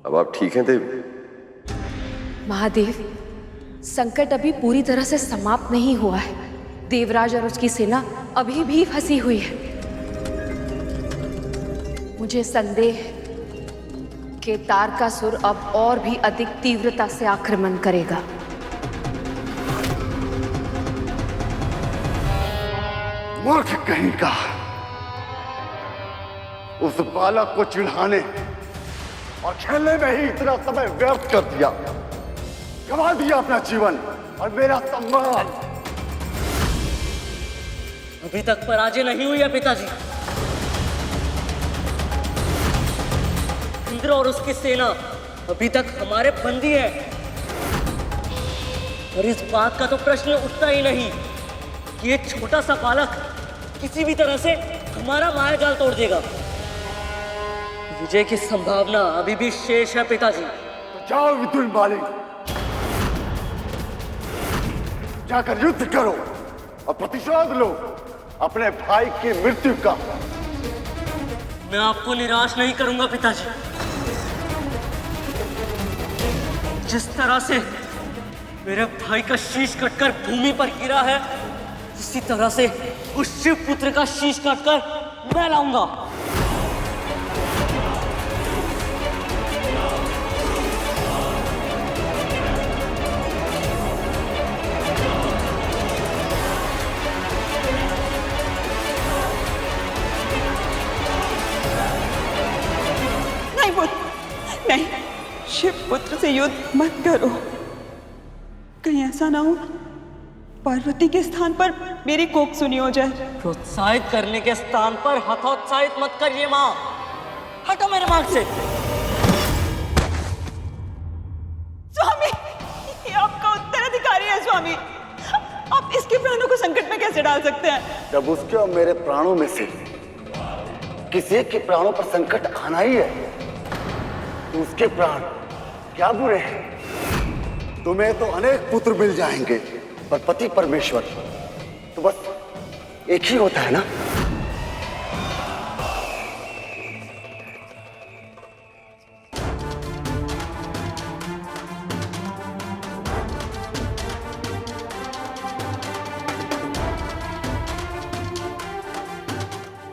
अब आप ठीक हैं देव? महादेव, संकट अभी पूरी तरह से समाप्त नहीं हुआ है। देवराज और उसकी सेना अभी भी फंसी हुई है। मुझे संदेह है कि तारकासुर अब और भी अधिक तीव्रता से आक्रमण करेगा। मूर्ख कहीं का, उस बालक को चिढ़ाने और खेलने में ही इतना समय व्यर्थ कर दिया, गंवा दिया अपना जीवन और मेरा सम्मान। अभी तक पराजय नहीं हुई है पिताजी। इंद्र और उसकी सेना अभी तक हमारे बंदी है, और इस बात का तो प्रश्न उठता ही नहीं कि एक छोटा सा बालक किसी भी तरह से हमारा माया जाल तोड़ देगा। विजय की संभावना अभी भी शेष है पिताजी। तो जाओ विदुर माली, जाकर युद्ध करो और प्रतिशोध लो अपने भाई की मृत्यु का। मैं आपको निराश नहीं करूंगा पिताजी। जिस तरह से मेरे भाई का शीश कटकर भूमि पर गिरा है, उसी तरह से उस शिव पुत्र का शीश काटकर मैं लाऊंगा। नहीं पुत्र, नहीं, शिव पुत्र से युद्ध मत करो। कहीं ऐसा ना हो पार्वती के स्थान पर मेरी कोप सुनी हो जाए। प्रोत्साहित करने के स्थान पर हतोत्साहित मत करिए माँ। हटो मेरे मार्ग से। स्वामी, ये आपका उत्तराधिकारी है स्वामी। आप इसके प्राणों को संकट में कैसे डाल सकते हैं? जब उसके और मेरे प्राणों में से किसी के प्राणों पर संकट आना ही है, तो उसके प्राण क्या बुरे हैं? तुम्हें तो अनेक पुत्र मिल जाएंगे, पर पति परमेश्वर तो बस एक ही होता है ना।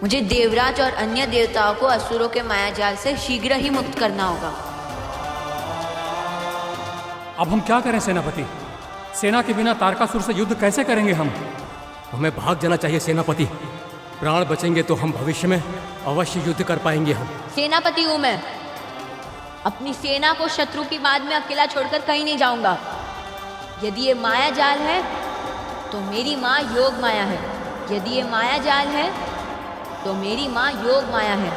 मुझे देवराज और अन्य देवताओं को असुरों के मायाजाल से शीघ्र ही मुक्त करना होगा। अब हम क्या करें सेनापति? सेना के बिना तारकासुर से युद्ध कैसे करेंगे हम? हमें भाग जाना चाहिए सेनापति। प्राण बचेंगे तो हम भविष्य में अवश्य युद्ध कर पाएंगे। हम सेनापति हूं मैं। अपनी सेना को शत्रु की बात में अकेला छोड़कर कहीं नहीं जाऊंगा। यदि ये माया जाल है तो मेरी माँ योग माया है। यदि ये माया जाल है तो मेरी माँ योग माया है।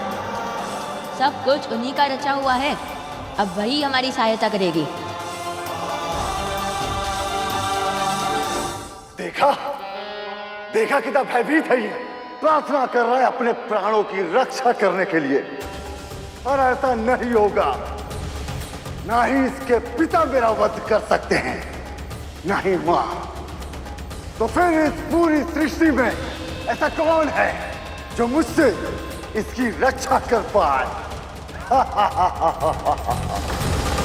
सब कुछ उन्हीं का रचा हुआ है। अब वही हमारी सहायता करेगी। देखा, देखा कितना भयभीत है ये। प्रार्थना कर रहा है अपने प्राणों की रक्षा करने के लिए, और ऐसा नहीं होगा। ना ही इसके पिता मेरा वध कर सकते हैं, ना ही मां। तो फिर इस पूरी सृष्टि में ऐसा कौन है जो मुझसे इसकी रक्षा कर पाए?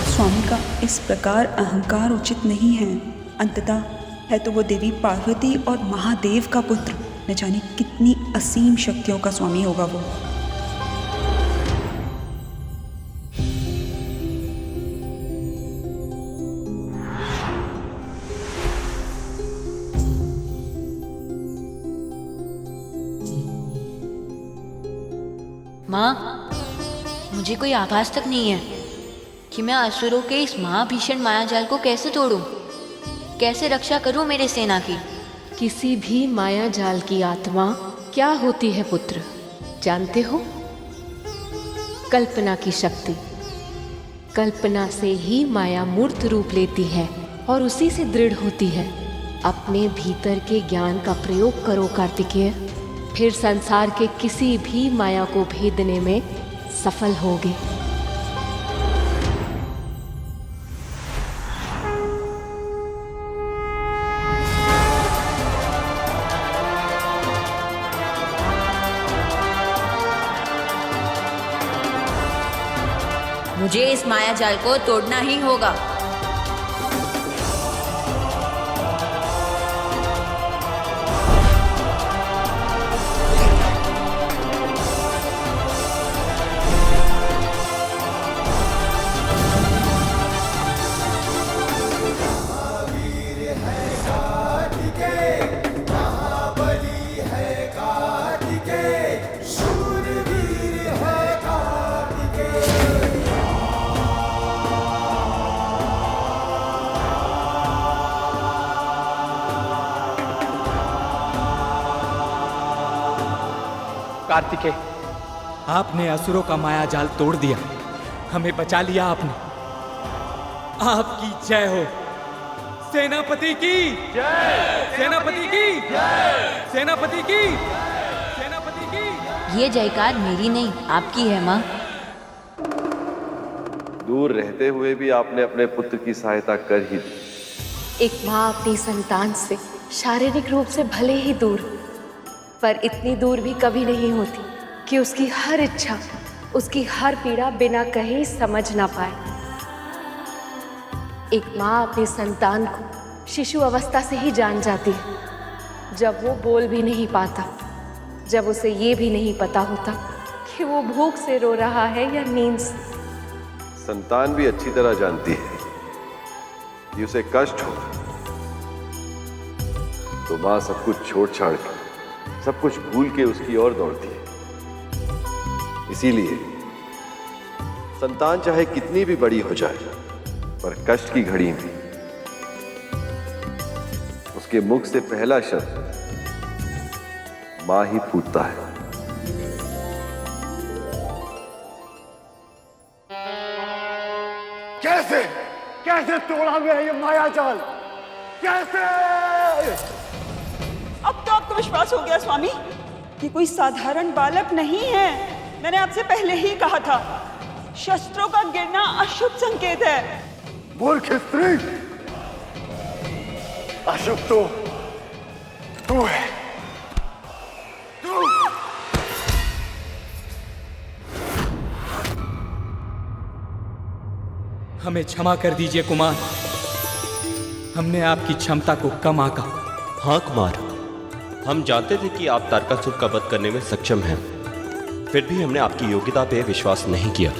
स्वामी का इस प्रकार अहंकार उचित नहीं है। अंततः है तो वो देवी पार्वती और महादेव का पुत्र। न जाने कितनी असीम शक्तियों का स्वामी होगा वो। माँ, मुझे कोई आभास तक नहीं है कि मैं असुरों के इस महाभीषण मायाजाल को कैसे तोड़ूं, कैसे रक्षा करूं मेरे सेना की। किसी भी माया जाल की आत्मा क्या होती है पुत्र, जानते हो? कल्पना की शक्ति। कल्पना से ही माया मूर्त रूप लेती है और उसी से दृढ़ होती है। अपने भीतर के ज्ञान का प्रयोग करो कार्तिकेय, फिर संसार के किसी भी माया को भेदने में सफल होगे। मुझे इस माया जाल को तोड़ना ही होगा। कार्तिकेय, आपने असुरों का माया जाल तोड़ दिया, हमें बचा लिया आपने। आपकी जय हो। सेनापति की जय, सेनापति की जय, सेनापति की, सेनापति की। ये जयकार मेरी नहीं, आपकी है माँ। दूर रहते हुए भी आपने अपने पुत्र की सहायता कर ही दी। एक माँ अपनी संतान से शारीरिक रूप से भले ही दूर, पर इतनी दूर भी कभी नहीं होती कि उसकी हर इच्छा, उसकी हर पीड़ा बिना कहे समझ ना पाए। एक माँ अपनी संतान को शिशु अवस्था से ही जान जाती है, जब वो बोल भी नहीं पाता, जब उसे ये भी नहीं पता होता कि वो भूख से रो रहा है या नींद से। संतान भी अच्छी तरह जानती है कि उसे कष्ट हो तो मां सब कुछ छोड़ छाड़ के, सब कुछ भूल के उसकी ओर दौड़ती है। इसीलिए संतान चाहे कितनी भी बड़ी हो जाए, पर कष्ट की घड़ी में उसके मुख से पहला शब्द मां ही फूटता है। कैसे कैसे तोड़ा गया ये माया जाल? कैसे? अब तो आपको विश्वास हो गया स्वामी, ये कोई साधारण बालक नहीं है। मैंने आपसे पहले ही कहा था, शस्त्रों का गिरना अशुभ संकेत है। मूर्ख स्त्री, अशुभ तो तू है, तू। हमें क्षमा कर दीजिए कुमार, हमने आपकी क्षमता को कम आंका। हाँ कुमार, हम जानते थे कि आप तारकासुर का वध करने में सक्षम हैं, फिर भी हमने आपकी योग्यता पे विश्वास नहीं किया।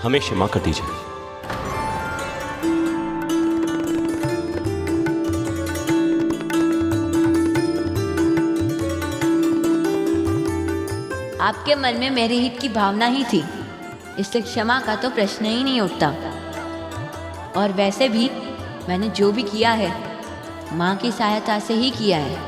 हमें क्षमा कर दीजिए। आपके मन में मेरे हित की भावना ही थी, इससे क्षमा का तो प्रश्न ही नहीं उठता। और वैसे भी मैंने जो भी किया है माँ की सहायता से ही किया है।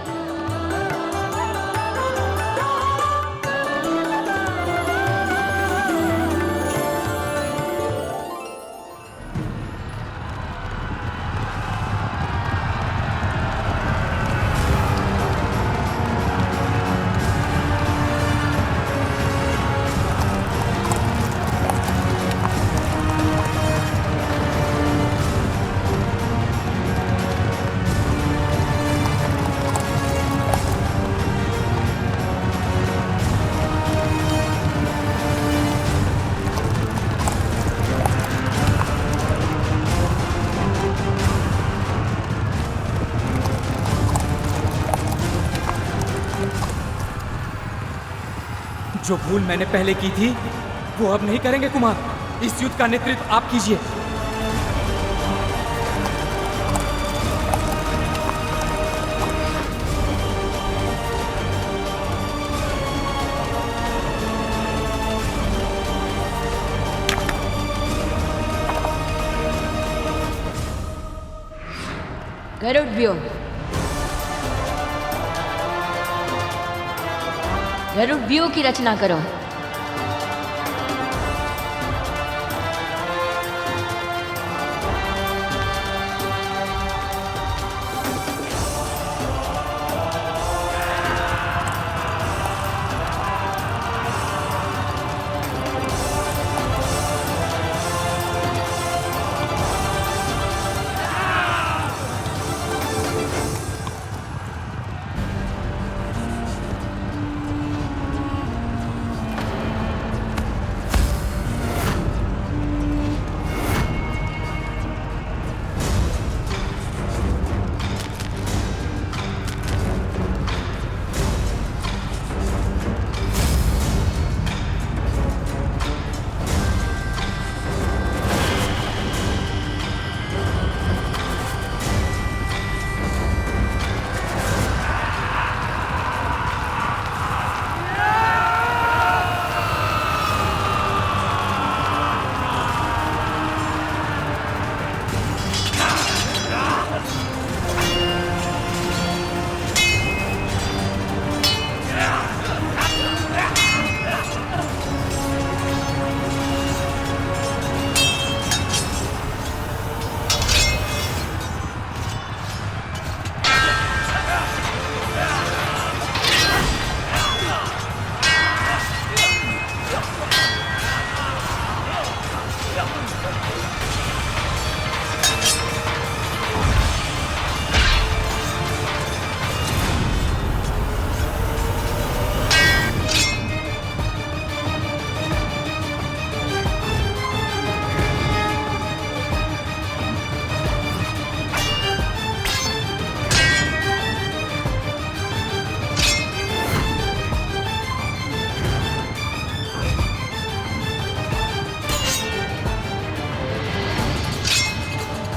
जो भूल मैंने पहले की थी वो अब नहीं करेंगे कुमार। इस युद्ध का नेतृत्व आप कीजिए। गरुड़ व्यूह, गरुड़ व्यूह की रचना करो।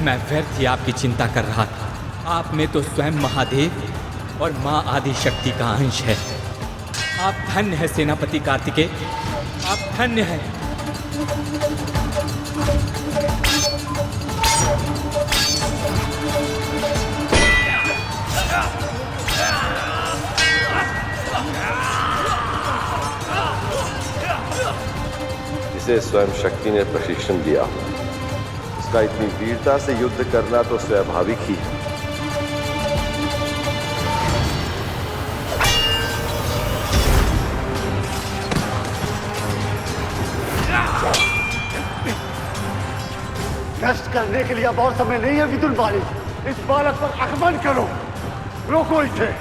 मैं व्यर्थ ही आपकी चिंता कर रहा था। आप में तो स्वयं महादेव और माँ आदि शक्ति का अंश है। आप धन्य है सेनापति कार्तिकेय, आप धन्य हैं। जिसे स्वयं शक्ति ने प्रशिक्षण दिया, उसका इतनी वीरता से युद्ध करना तो स्वाभाविक ही है। नष्ट करने के लिए अब और समय नहीं है विदुर बाली। इस बालक पर आक्रमण करो, रोको इसे।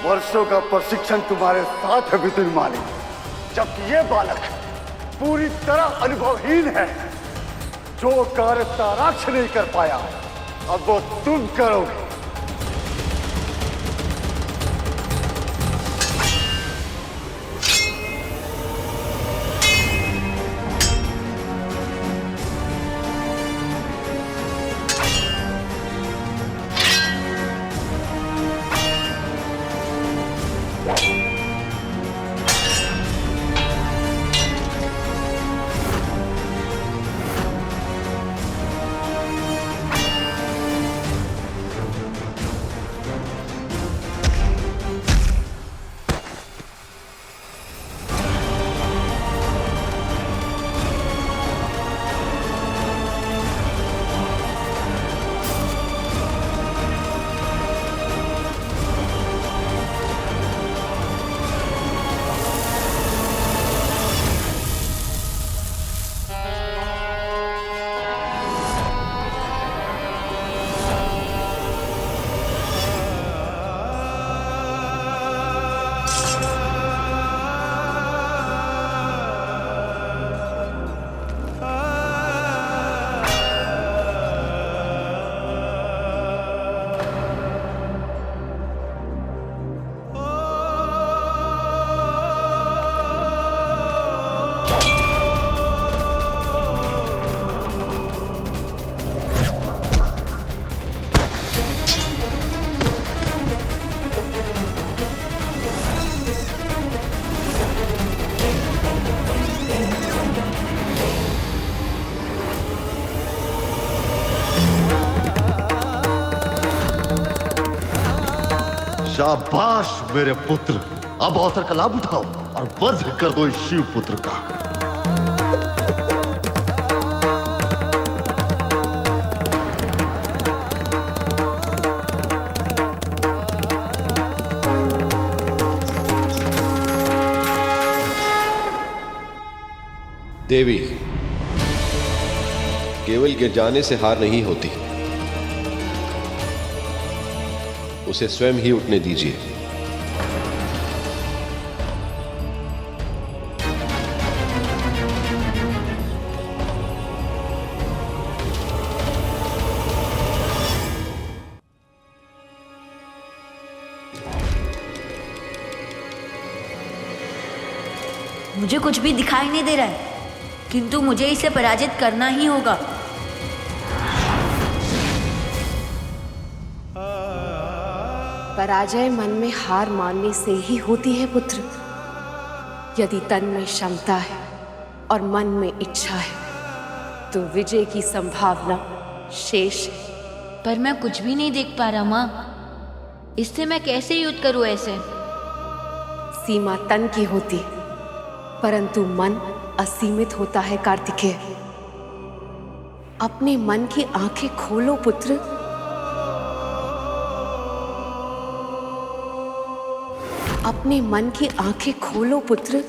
वर्षों का प्रशिक्षण तुम्हारे साथ है विदुर माली, जबकि ये बालक पूरी तरह अनुभवहीन है। जो कार्य ताराक्ष नहीं कर पाया, अब वो तुम करोगे। शाबाश मेरे पुत्र, अब अवसर का लाभ उठाओ और वध कर दो इस शिव पुत्र का। देवी, केवल गिर जाने से हार नहीं होती, उसे स्वयं ही उठने दीजिए। मुझे कुछ भी दिखाई नहीं दे रहा है, किंतु मुझे इसे पराजित करना ही होगा। पराजय मन में हार मानने से ही होती है पुत्र। यदि तन में क्षमता है और मन में इच्छा है तो विजय की संभावना शेष है। पर मैं कुछ भी नहीं देख पा रहा माँ, इससे मैं कैसे युद्ध करूं ऐसे? सीमा तन की होती है, परंतु मन असीमित होता है कार्तिकेय। अपने मन की आंखें खोलो पुत्र। अपने मन की आंखें खोलो पुत्र।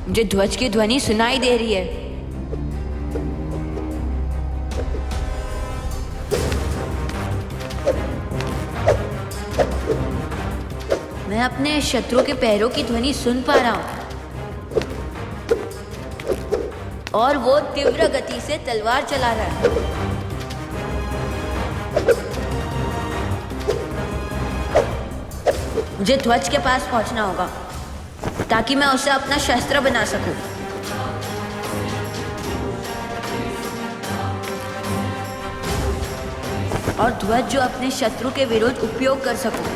मुझे ध्वज की ध्वनि सुनाई दे रही है। मैं अपने शत्रु के पैरों की ध्वनि सुन पा रहा हूं और वो तीव्र गति से तलवार चला रहा है। मुझे ध्वज के पास पहुंचना होगा ताकि मैं उसे अपना शस्त्र बना सकूं। और ध्वज जो अपने शत्रु के विरुद्ध उपयोग कर सकूं।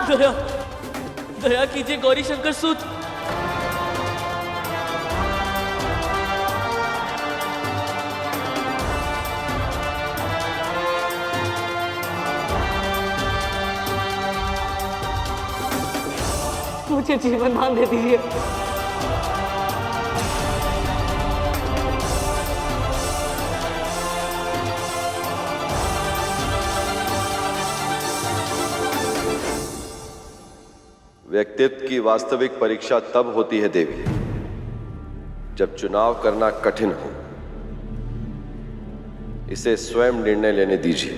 दया दया कीजिए गौरी शंकर सूत। मुझे जीवन दान दे दीजिए। व्यक्तित्व की वास्तविक परीक्षा तब होती है देवी, जब चुनाव करना कठिन हो। इसे स्वयं निर्णय लेने दीजिए।